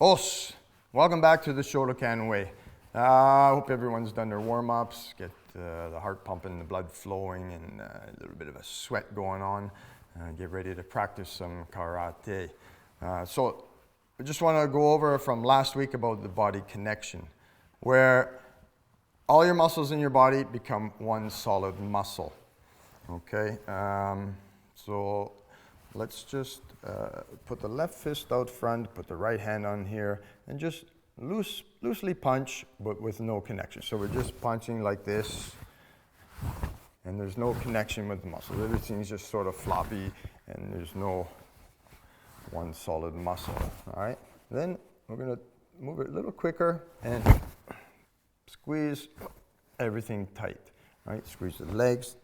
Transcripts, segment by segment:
Os, welcome back to the Shotokan Way. I hope everyone's done their warm-ups, get the heart pumping, the blood flowing, and a little bit of a sweat going on. Get ready to practice some karate. So I just want to go over from last week about the body connection, where all your muscles in your body become one solid muscle. Okay, so let's just put the left fist out front, put the right hand on here, and just loosely punch, but with no connection. So we're just punching like this, and there's no connection with the muscle. Everything's just sort of floppy, and there's no one solid muscle. All right, then we're gonna move it a little quicker and squeeze everything tight. All right, squeeze the legs,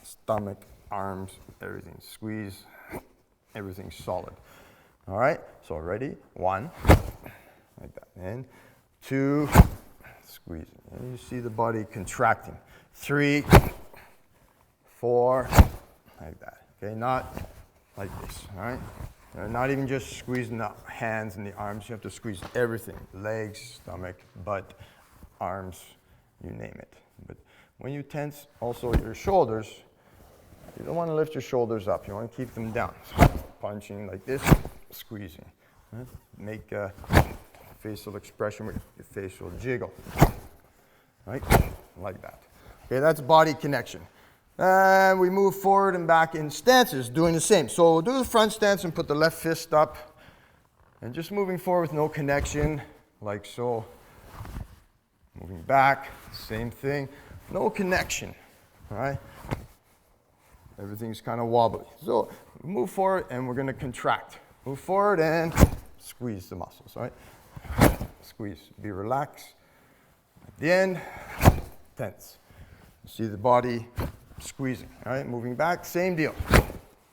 stomach, arms, everything. Squeeze. Everything's solid. All right, so ready? 1, like that. And 2, squeeze. And you see the body contracting. 3, 4, like that. Okay, not like this. All right, not even just squeezing the hands and the arms. You have to squeeze everything: legs, stomach, butt, arms, you name it. But when you tense also your shoulders, you don't want to lift your shoulders up. You want to keep them down. Punching like this, squeezing. Right? Make a facial expression with your facial jiggle. Right? Like that. Okay, that's body connection. And we move forward and back in stances, doing the same. So we'll do the front stance and put the left fist up. And just moving forward with no connection, like so. Moving back, same thing. No connection. All right? Everything's kind of wobbly. So move forward and we're going to contract. Move forward and squeeze the muscles, all right? Squeeze. Be relaxed. At the end, tense. See the body squeezing, all right? Moving back, same deal.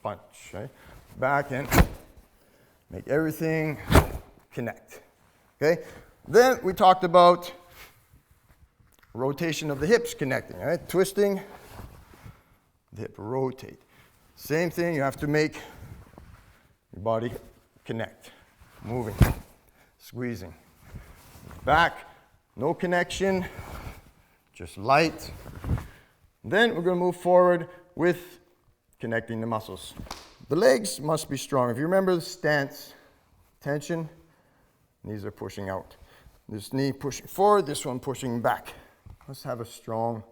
Punch, right? Back and make everything connect, okay? Then we talked about rotation of the hips connecting, all right? Twisting. The hip rotate. Same thing, you have to make your body connect. Moving, squeezing. Back, no connection, just light. Then we're going to move forward with connecting the muscles. The legs must be strong. If you remember the stance, tension, knees are pushing out. This knee pushing forward, this one pushing back. Let's have a strong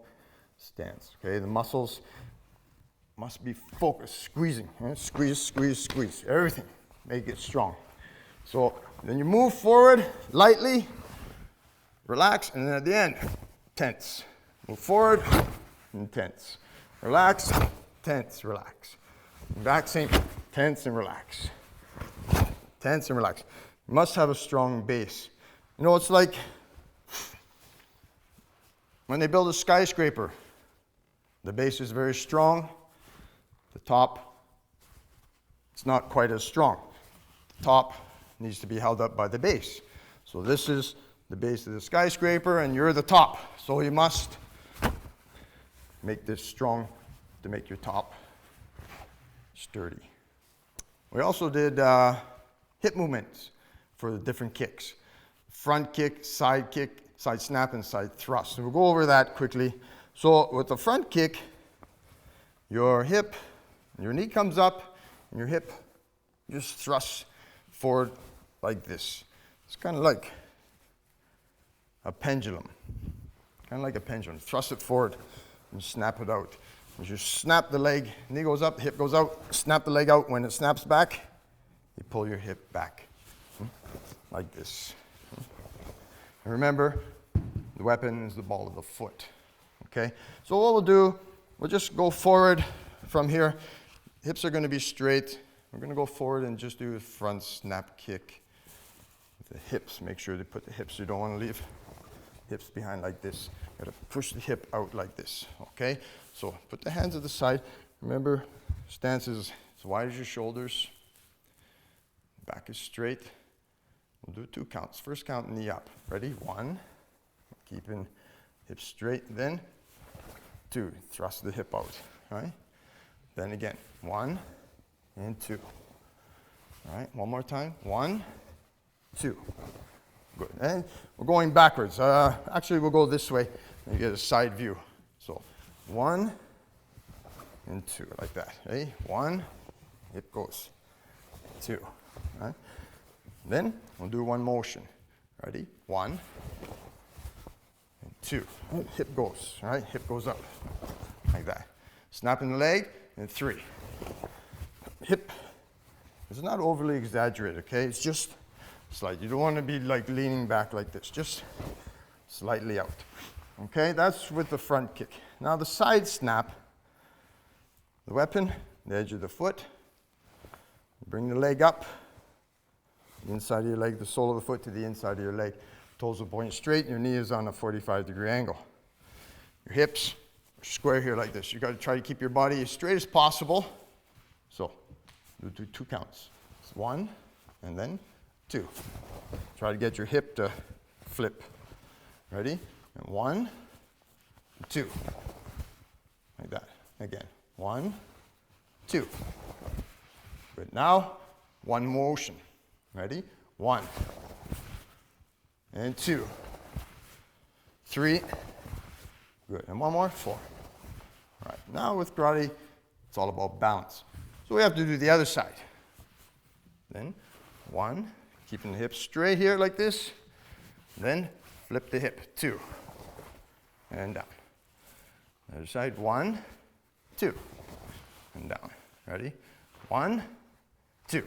stance, okay? The muscles must be focused, squeezing, right? Squeeze, squeeze, squeeze, everything, make it strong. So then you move forward lightly, relax, and then at the end, tense. Move forward and tense. Relax, tense, relax. Back, same, tense and relax. Tense and relax. You must have a strong base. You know, it's like when they build a skyscraper, the base is very strong. The top, it's not quite as strong. The top needs to be held up by the base. So this is the base of the skyscraper and you're the top. So you must make this strong to make your top sturdy. We also did hip movements for the different kicks. Front kick, side snap, and side thrust. So we'll go over that quickly. So with the front kick, your hip, your knee comes up, and your hip just thrusts forward like this. It's kind of like a pendulum. Kind of like a pendulum. Thrust it forward and snap it out. As you snap the leg, knee goes up, hip goes out, snap the leg out. When it snaps back, you pull your hip back. Like this. And remember, the weapon is the ball of the foot. Okay? So what we'll do, we'll just go forward from here. Hips are going to be straight. We're going to go forward and just do a front snap kick with the hips. Make sure to put the hips. You don't want to leave hips behind like this. You got to push the hip out like this. Okay? So put the hands at the side. Remember, stance is as wide as your shoulders. Back is straight. We'll do 2 counts. First count, knee up. Ready? 1. Keeping hips straight. Then 2. Thrust the hip out. All right? Then again, 1 and 2. All right, one more time. 1, 2. Good. And we're going backwards. Actually, we'll go this way and get a side view. So 1 and 2, like that. Ready? 1, hip goes. 2. Right? Then we'll do one motion. Ready? 1 and 2. Hip goes. Right? Hip goes up. Like that. Snapping the leg, and 3. Hip. It's not overly exaggerated, okay? It's just slight. You don't want to be like leaning back like this. Just slightly out. Okay? That's with the front kick. Now the side snap. The weapon, the edge of the foot. Bring the leg up. The inside of your leg, the sole of the foot to the inside of your leg. Toes will point straight, and your knee is on a 45-degree angle. Your hips are square here like this. You've got to try to keep your body as straight as possible. So, we'll do 2 counts. It's 1, and then 2. Try to get your hip to flip. Ready? And 1, and 2. Like that. Again. 1, 2. Good. Now, one motion. Ready? 1, and 2, 3. Good. And one more. 4. All right. Now with karate, it's all about balance. So we have to do the other side. Then 1, keeping the hips straight here like this. Then flip the hip. 2, and down. Other side. 1, 2, and down. Ready? 1, 2.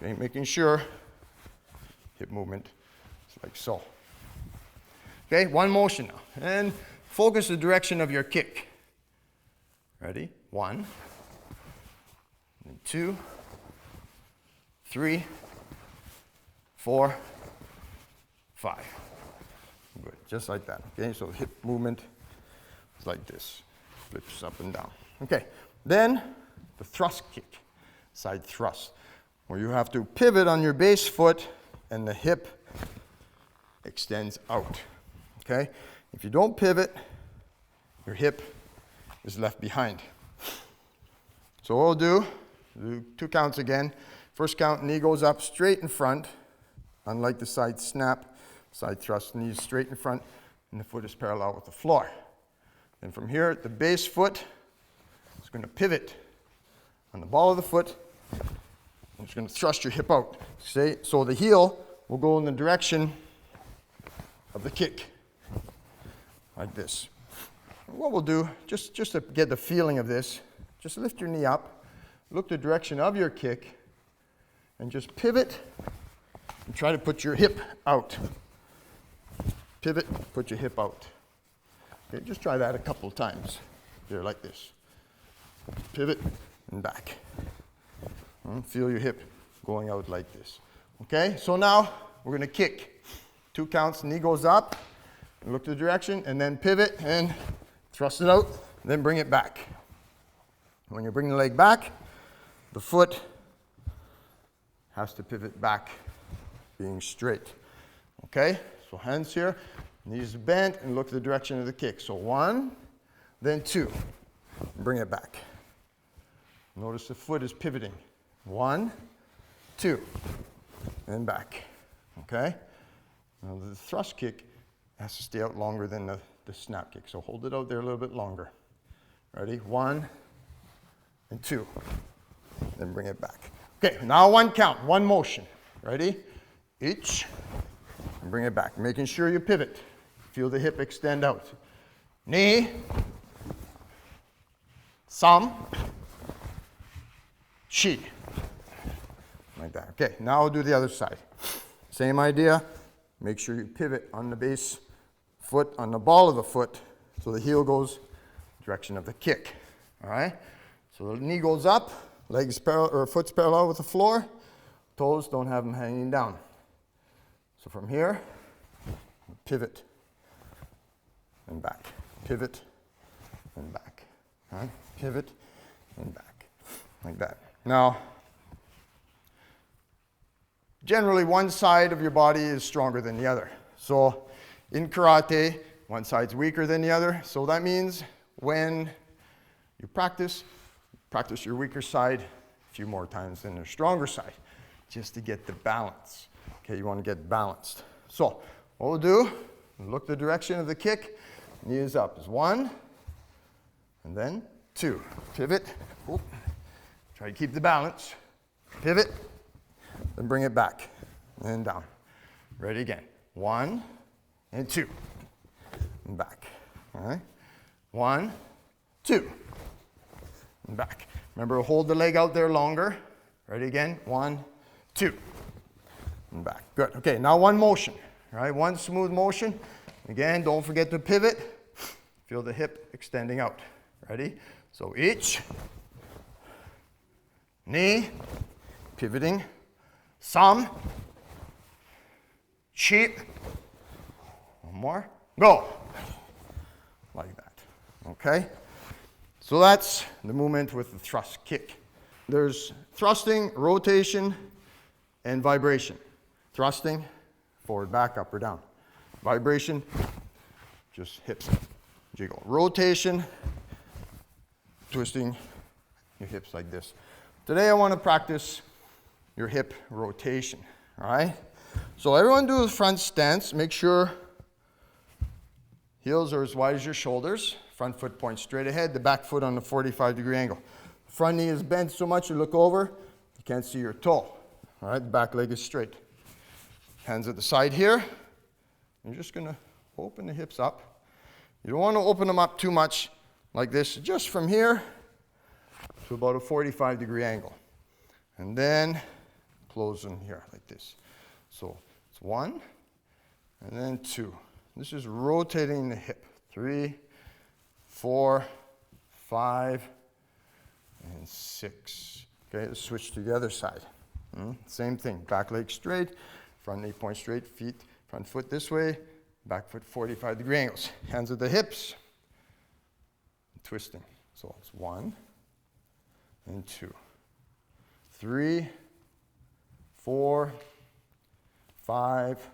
Okay, making sure hip movement is like so. Okay, one motion now. And focus the direction of your kick. Ready? 1, and 2, 3, 4, 5. Good, just like that. Okay, so hip movement is like this. Flips up and down. Okay, then the thrust kick, side thrust, where you have to pivot on your base foot and the hip extends out. Okay, if you don't pivot, your hip is left behind. So what we'll do 2 counts again. First count, knee goes up straight in front, unlike the side snap, side thrust, knees straight in front, and the foot is parallel with the floor. Then from here, the base foot is going to pivot on the ball of the foot. And it's going to thrust your hip out. So the heel will go in the direction of the kick, like this. And what we'll do, just to get the feeling of this, just lift your knee up, look the direction of your kick, and just pivot and try to put your hip out. Pivot, put your hip out. Okay, just try that a couple of times. Here, like this. Pivot and back. Feel your hip going out like this. Okay, so now we're going to kick. 2 counts, knee goes up, look the direction, and then pivot and thrust it out, then bring it back. When you bring the leg back, the foot has to pivot back, being straight. Okay, so hands here, knees bent, and look the direction of the kick. So 1, then 2, bring it back. Notice the foot is pivoting. 1, 2, and back. Okay? Now the thrust kick has to stay out longer than the snap kick. So hold it out there a little bit longer. Ready? 1 and 2. Then bring it back. Okay, now 1 count, 1 motion. Ready? Each. And bring it back. Making sure you pivot. Feel the hip extend out. Knee. Some. Chi. Like that. Okay, now I'll do the other side. Same idea. Make sure you pivot on the base foot, on the ball of the foot, so the heel goes direction of the kick. All right? So the knee goes up, legs parallel, or foot's parallel with the floor, toes don't have them hanging down. So from here, pivot and back, pivot and back. All right? Pivot and back, like that. Now, generally one side of your body is stronger than the other. So in karate, one side's weaker than the other. So that means when you practice your weaker side a few more times than the stronger side, just to get the balance. Okay, you want to get balanced. So what we'll do, look the direction of the kick, knee is up. Is 1, and then 2. Pivot, oop. Try to keep the balance. Pivot, then bring it back, and down. Ready again. 1 and 2, and back. All right, 1, 2, and back. Remember, hold the leg out there longer. Ready again. 1, 2, and back. Good. Okay, now one motion. All right, one smooth motion. Again, don't forget to pivot. Feel the hip extending out. Ready? So each knee, pivoting, some, cheap. One more. Go. Like that. Okay? So that's the movement with the thrust kick. There's thrusting, rotation, and vibration. Thrusting, forward, back, up or down. Vibration, just hips jiggle. Rotation, twisting your hips like this. Today I want to practice your hip rotation, all right? So everyone do the front stance. Make sure heels are as wide as your shoulders. Front foot points straight ahead, the back foot on the 45-degree angle. Front knee is bent so much you look over, you can't see your toe. All right, the back leg is straight. Hands at the side here. You're just going to open the hips up. You don't want to open them up too much like this, just from here to about a 45-degree angle. And then close in here like this. So it's 1 and then 2. This is rotating the hip. 3, 4, 5, and 6. Okay, let's switch to the other side. Same thing, back leg straight, front knee point straight, feet, front foot this way, back foot 45-degree angles. Hands at the hips, twisting. So it's 1 and 2, 3, 4, 5,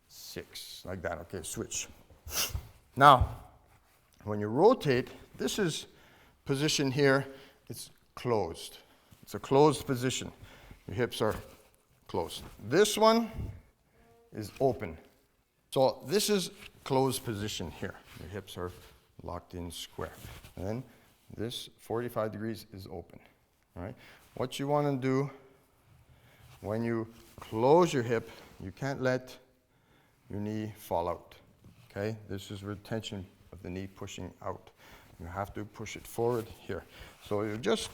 6, like that. Okay, switch. Now, when you rotate, this is position here, it's closed. It's a closed position. Your hips are closed. This one is open. So this is closed position here. Your hips are locked in square. And then this 45 degrees is open. All right? What you want to do when you close your hip, you can't let your knee fall out. Okay? This is retention of the knee pushing out. You have to push it forward here. So you're just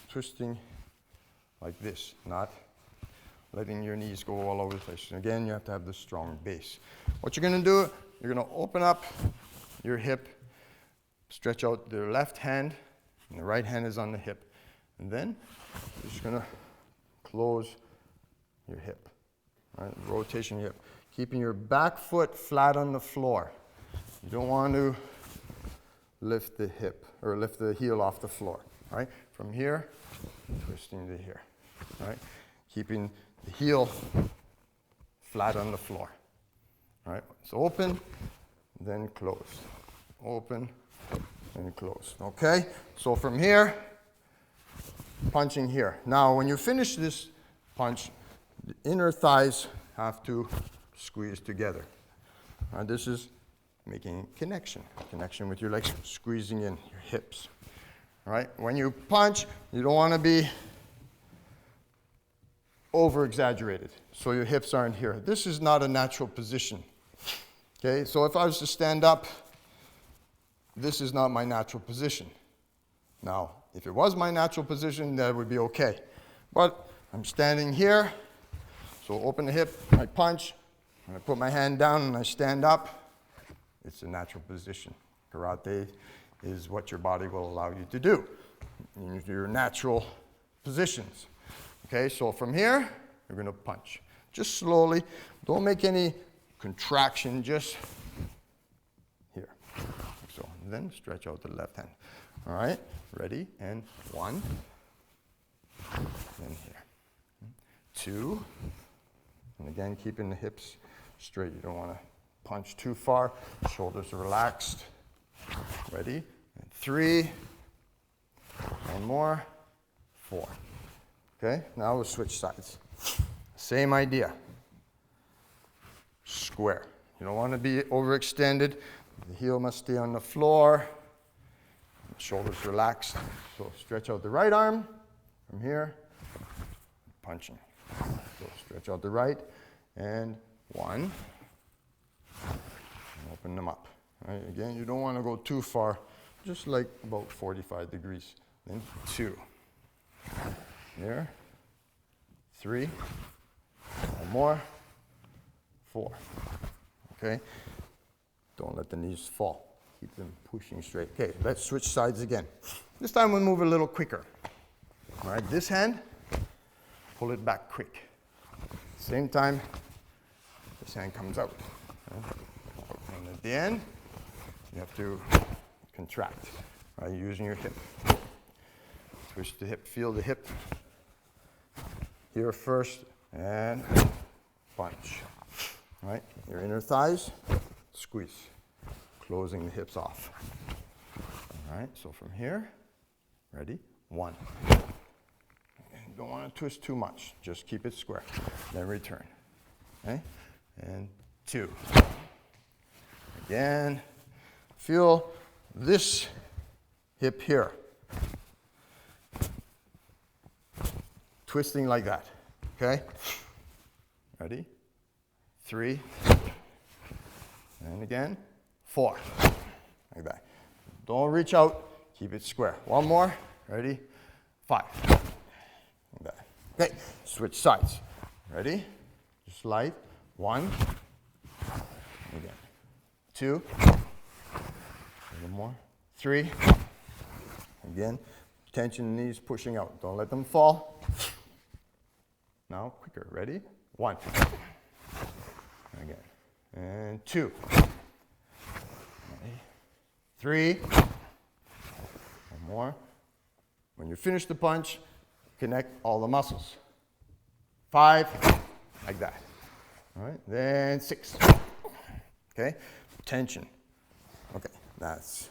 twisting like this, not letting your knees go all over the place. And again, you have to have the strong base. What you're going to do, you're going to open up your hip, stretch out the left hand, and the right hand is on the hip. And then you're just going to close your hip, right? Rotation your hip. Keeping your back foot flat on the floor. You don't want to lift the hip or lift the heel off the floor, right? From here, twisting to here, right? Keeping the heel flat on the floor, right? So open, then close. Open, then close, okay? So from here, punching here. Now, when you finish this punch, the inner thighs have to squeeze together. This is making connection with your legs, squeezing in your hips. All right, when you punch, you don't want to be over-exaggerated, so your hips aren't here. This is not a natural position. Okay, so if I was to stand up, this is not my natural position. Now, if it was my natural position, that would be okay. But I'm standing here, so open the hip, I punch, and I put my hand down and I stand up. It's a natural position. Karate is what your body will allow you to do in your natural positions. Okay, so from here, you're going to punch. Just slowly. Don't make any contraction, just here. So then stretch out the left hand. All right, ready? And 1, then here. 2, and again, keeping the hips straight. You don't want to punch too far. Shoulders are relaxed. Ready? And 3. One more. 4. Okay, now we'll switch sides. Same idea. Square. You don't want to be overextended. The heel must stay on the floor. Shoulders relaxed. So stretch out the right arm from here. Punching. So stretch out the right. And one. And open them up. Right? Again, you don't want to go too far. Just like about 45 degrees. Then two. There. Three. One more. Four. Okay? Don't let the knees fall. Keep them pushing straight. Okay, let's switch sides again. This time we'll move a little quicker. All right, this hand, pull it back quick. Same time, this hand comes out. And at the end, you have to contract by using your hip. Twist the hip, feel the hip. Here first, and punch. All right, your inner thighs, squeeze. Closing the hips off. All right, so from here, ready? One. And don't want to twist too much, just keep it square. Then return. Okay? And two. Again, feel this hip here. Twisting like that. Okay? Ready? Three. And again. Four, like that. Don't reach out, keep it square. One more, ready? Five, like that. Okay, switch sides. Ready? Just light. One, again. Two, one more. Three, again. Tension in the knees, pushing out. Don't let them fall. Now, quicker. Ready? One, again. And two. Three, one more. When you finish the punch, connect all the muscles. Five, like that. All right, then six. Okay, tension. Okay, that's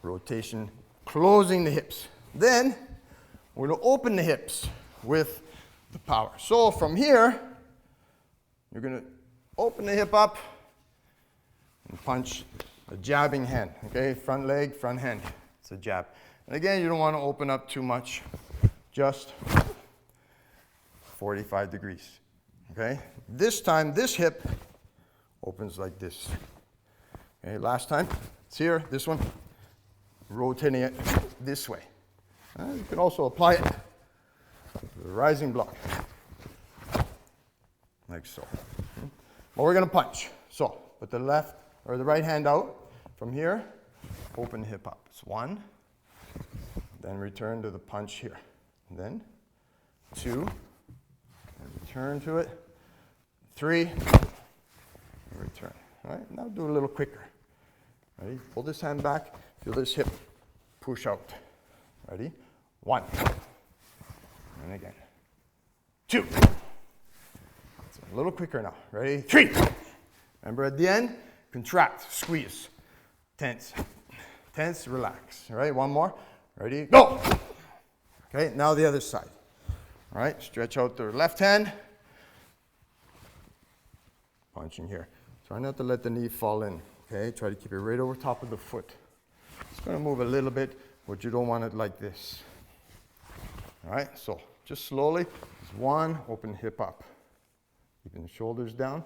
rotation, closing the hips. Then we're going to open the hips with the power. So from here, you're going to open the hip up and punch. A jabbing hand, okay? Front leg, front hand. It's a jab. And again, you don't want to open up too much. Just 45 degrees, okay? This time, this hip opens like this. Okay, last time, it's here, this one. Rotating it this way. You can also apply it to the rising block. Like so. But we're going to punch. So, put the left or the right hand out. From here, open the hip up. It's one, then return to the punch here. And then two, and return to it. Three, and return. All right, now do a little quicker. Ready? Pull this hand back, feel this hip push out. Ready? One, and again. Two. It's a little quicker now. Ready? Three. Remember at the end, contract, squeeze. Tense, tense, relax. All right, one more. Ready, go. Okay, now the other side. All right, stretch out the left hand. Punching here. Try not to let the knee fall in. Okay, try to keep it right over top of the foot. It's going to move a little bit, but you don't want it like this. All right, so just slowly. Just one, open hip up. Keeping the shoulders down,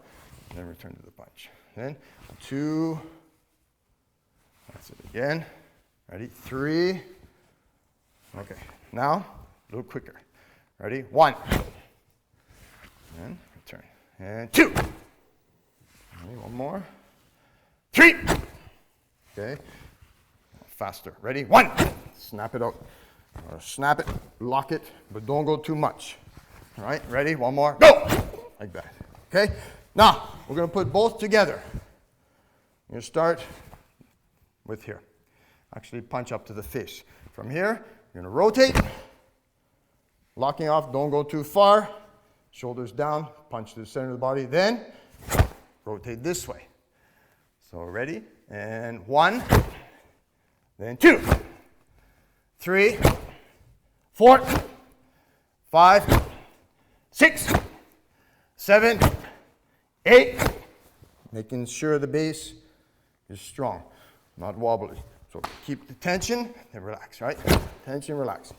and then return to the punch. Then two. That's it again. Ready? Three. Okay. Now, a little quicker. Ready? One. And return. And two. Ready? One more. Three. Okay. Faster. Ready? One. Snap it out. Or snap it, lock it, but don't go too much. All right. Ready? One more. Go. Like that. Okay. Now, we're going to put both together. You're going to start with here. Actually punch up to the face. From here, you're going to rotate. Locking off, don't go too far. Shoulders down, punch to the center of the body. Then, rotate this way. So ready? And one. Then two. Three. 4, 5, 6, 7, 8. Making sure the base is strong, not wobbly. So keep the tension and relax, right? Tension, relax.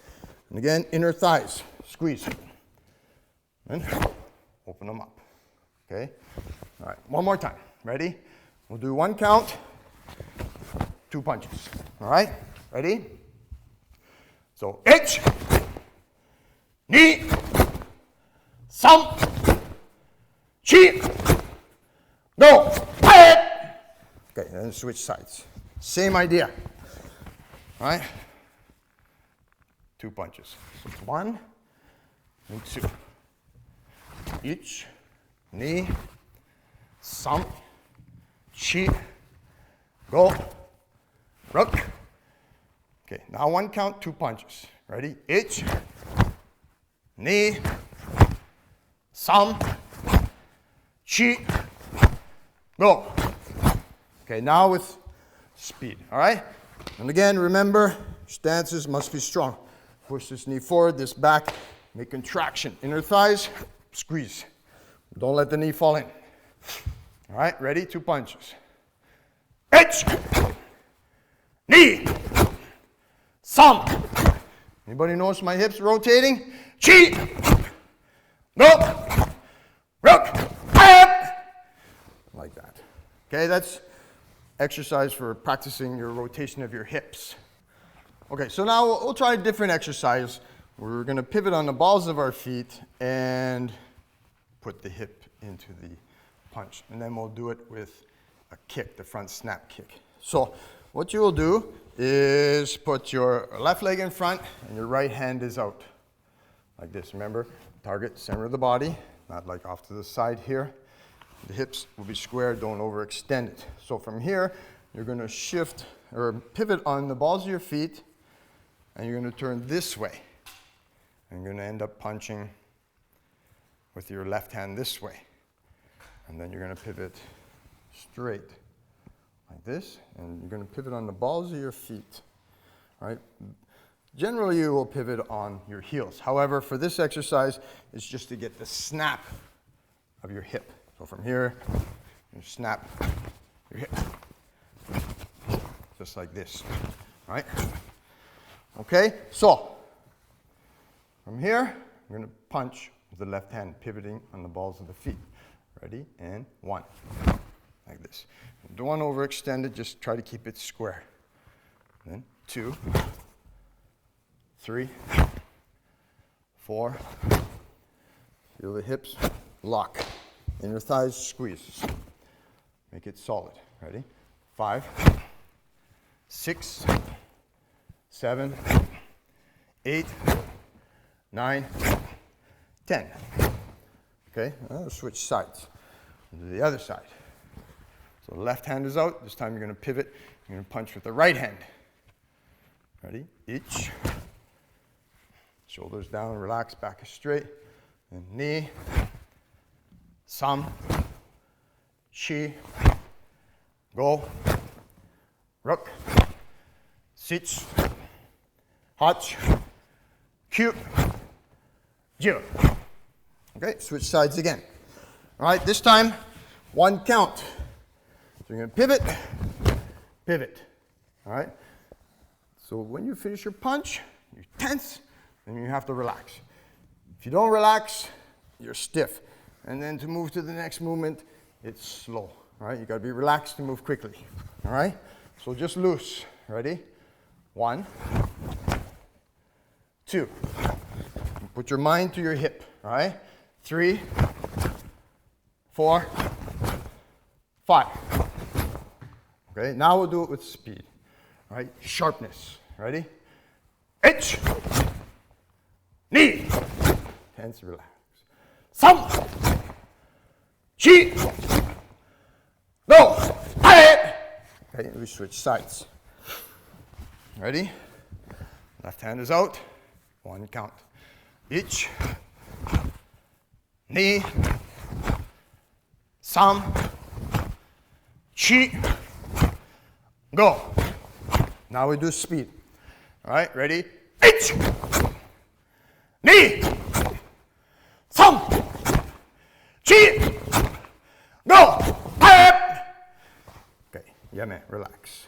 And again, inner thighs, squeeze. And open them up, okay? All right, one more time. Ready? We'll do 1 count, 2 punches. All right, ready? So, 1, 2, 3, 4, go. Okay, then switch sides. Same idea. All right? 2 punches. So 1 and 2. 1, 2, 3, 4, go. Rook. Okay, now 1 count, 2 punches. Ready? 1, 2, 3, 4, go. Okay, now with speed, all right? And again, remember, stances must be strong. Push this knee forward, this back, make contraction. Inner thighs, squeeze. Don't let the knee fall in. All right, ready? 2 punches. 1, 2, 3. Anybody notice my hips rotating? Chi, go, rook, like that. Okay, that's exercise for practicing your rotation of your hips. Okay, so now we'll try a different exercise. We're going to pivot on the balls of our feet and put the hip into the punch. And then we'll do it with a kick, the front snap kick. So what you will do is put your left leg in front and your right hand is out. Like this, remember? Target center of the body, not like off to the side here. The hips will be square, don't overextend it. So from here, you're going to shift or pivot on the balls of your feet and you're going to turn this way. And you're going to end up punching with your left hand this way. And then you're going to pivot straight like this, and you're going to pivot on the balls of your feet, right? Generally, you will pivot on your heels. However, for this exercise, it's just to get the snap of your hip. So from here, you snap your hip, just like this, right? Okay, so from here, I'm going to punch with the left hand, pivoting on the balls of the feet. Ready? And 1, like this. Don't want to overextend it, just try to keep it square. Then 2, 3, 4. Feel the hips lock. Inner thighs squeeze. Make it solid. Ready? 5, 6, 7, 8, 9, 10. Okay, I'll switch sides. To the other side. So the left hand is out. This time you're going to pivot. You're going to punch with the right hand. Ready? Each. Shoulders down, relax, back is straight. And knee. Sam. Chi. Go. Rook. Sit. Hach. Cute. Jiu. Okay, switch sides again. All right, this time, 1 count. So you're going to pivot, pivot. All right? So when you finish your punch, you're tense, and you have to relax. If you don't relax, you're stiff. And then to move to the next movement, it's slow. All right? You got to be relaxed to move quickly. All right? So just loose. Ready? 1, 2. Put your mind to your hip. All right? 3, 4, 5. Okay, now we'll do it with speed. All right, sharpness. Ready? 1, 2, tense, relax. 3, 4, go. Okay, we switch sides. Ready? Left hand is out. 1 count. 1, 2, 3, 4, go. Now we do speed. All right, ready? 1, 2, 3, 4, Yeah, man, relax.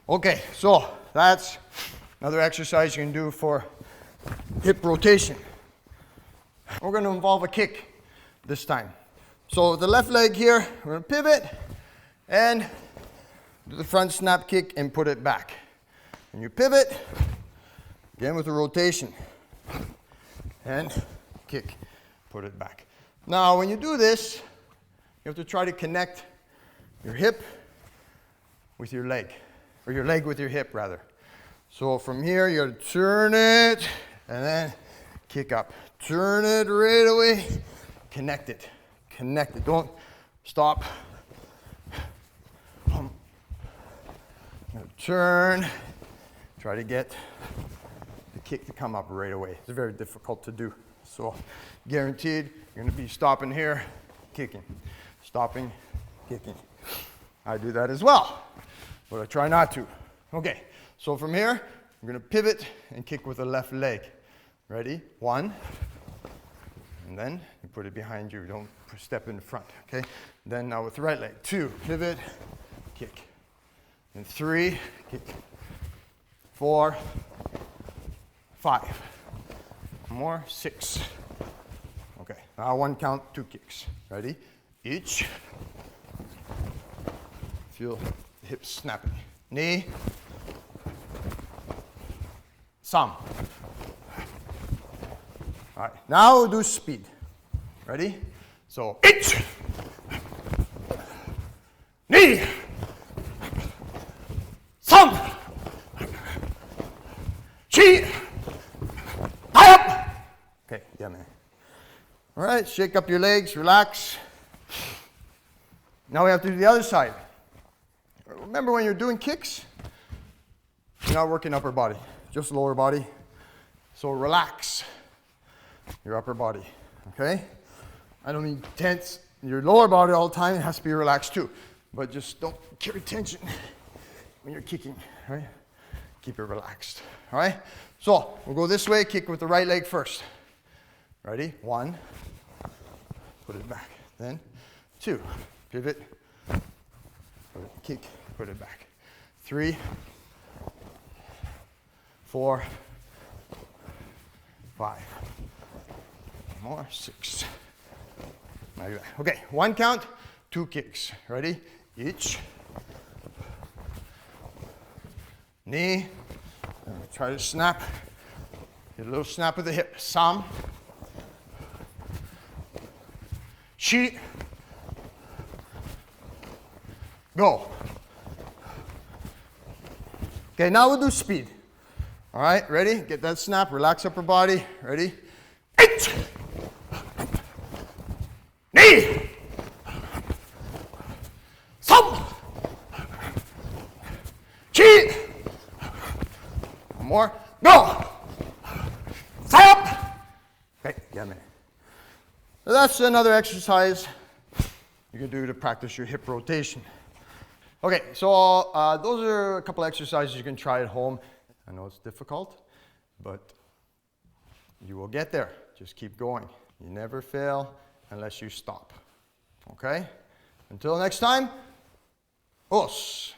Okay, so that's another exercise you can do for hip rotation. We're going to involve a kick this time. So the left leg here, we're going to pivot and do the front snap kick and put it back. And you pivot, again with the rotation, and kick, put it back. Now when you do this, you have to try to connect your hip with your leg, or your leg with your hip rather. So from here, you got to turn it and then kick up. Turn it right away, connect it, don't stop. Turn, try to get the kick to come up right away. It's very difficult to do. So guaranteed, you're going to be stopping here, kicking, stopping, kicking. I do that as well, but I try not to. Okay, so from here, I'm going to pivot and kick with the left leg. Ready? 1, and then you put it behind you. Don't step in front, okay? Then now with the right leg. 2, pivot, kick. And 3, kick. 4, 5. More, 6. Okay, now 1 count, 2 kicks. Ready? Each. Feel the hips snapping. Knee. Some. All right, now we'll do speed. Ready? So, each. Knee. Some. Chi. High up. Okay, yeah, man. All right, shake up your legs, relax. Now we have to do the other side. Remember when you're doing kicks, you're not working upper body, just lower body. So relax your upper body, okay? I don't mean tense your lower body all the time. It has to be relaxed too. But just don't carry tension when you're kicking, right? Keep it relaxed, all right? So we'll go this way, kick with the right leg first. Ready? 1, put it back. Then 2, pivot, put it, kick, put it back. 3, 4, 5. More, 6. Like that. Okay, 1 count, 2 kicks. Ready? Each. Knee. Try to snap. Get a little snap of the hip. Some. Chi. Go. Okay, now we'll do speed. All right, ready? Get that snap, relax upper body. Ready? 8. Knee. Some. Chi. One more. Go. Tie up. Okay, yeah, man. So that's another exercise you can do to practice your hip rotation. Okay, so those are a couple exercises you can try at home. I know it's difficult, but you will get there. Just keep going. You never fail unless you stop. Okay? Until next time, os.